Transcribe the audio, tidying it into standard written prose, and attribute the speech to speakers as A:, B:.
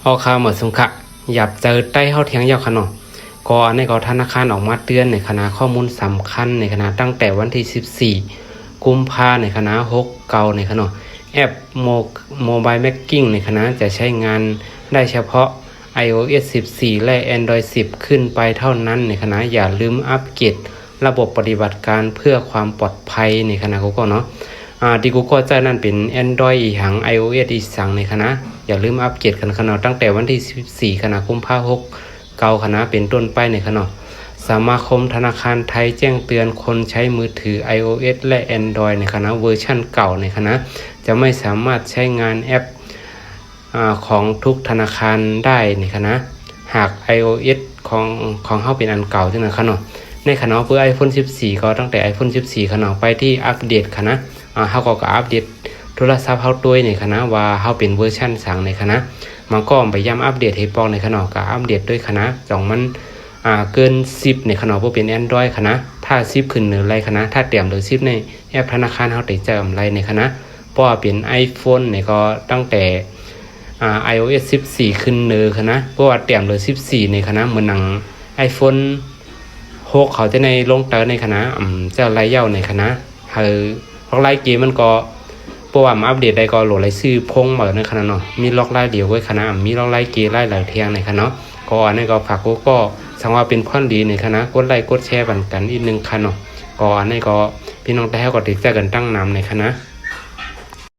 A: เอาข่าวหมดสุขะหยับเจอใต้เฮาเทียงยาวขนมก็ในก็ธนาคารออกมาเตือนในคณะข้อมูลสำคัญในคณะตั้งแต่วันที่14กุมภาในคณะ6เกาในขนมแอปโมบายแมกกิ้งในคณะจะใช้งานได้เฉพาะ iOS 14 และ Android 10 ขึ้นไปเท่านั้นในคณะอย่าลืมอัปเกรดระบบปฏิบัติการเพื่อความปลอดภัยในคณะก็เนาะที่กูก็จะนั่นเป็น Android อีหัง iOS อีสังในคณะอย่าลืมอัปเกรดกันขนาดตั้งแต่วันที่14คณะกุมภาพันธ์6เกาคณะเป็นต้นไปในขณะสมาคมธนาคารไทยแจ้งเตือนคนใช้มือถือ iOS และ Android ในคณะเวอร์ชั่นเก่าในคณะจะไม่สามารถใช้งานแอปของทุกธนาคารได้ในคณะหาก iOS ของเฮาเป็นอันเก่าจังนะคะเนาะในคณะเพื่อ iPhone 14ก็ตั้งแต่ iPhone 14คณะไปที่อัปเดตคณะเฮาก็อัปเดตโทรศัพท์เฮาด้วยในคณะว่าเฮาเป็นเวอร์ชั่น3ในคณะมันก็ไปย้ำอัปเดตให้ปองในคณะก็อัปเดตด้วยคณะจ่องมันเกิน10ในคณะบ่เป็น Android คณะถ้า10ขึ้นเหนือไรคณะถ้าเตรียมหรือ10ในแอปธนาคารเฮาได้เจออะไรในคณะเพราะว่าเป็น iPhone นี่ก็ตั้งแต่iOS 14 ขึ้นเนอคณะเพราะว่าเตรียมเลย14ในคณะเหมือนหนัง iPhone 6เขาจะในลงเตอร์ในคณะเจ้าไล่เย่าในคณะเพราะไล่เกมมันก็เพราะว่ามาอัปเดตได้ก็โหลดไล่ซื้อพงมาในคณะเนาะมีล็อกไล่เดียวไว้คณะมีล็อกไล่เกมไล่หลายเทียงในคณะก็อันนี้ก็ฝากก็สังว่าเป็นข้อดีในคณะกดไลค์กดแชร์กันอีกนึงคณะก็อันนี้ก็พี่น้องได้ให้ก็ติดใจกันตั้งนำในคณะ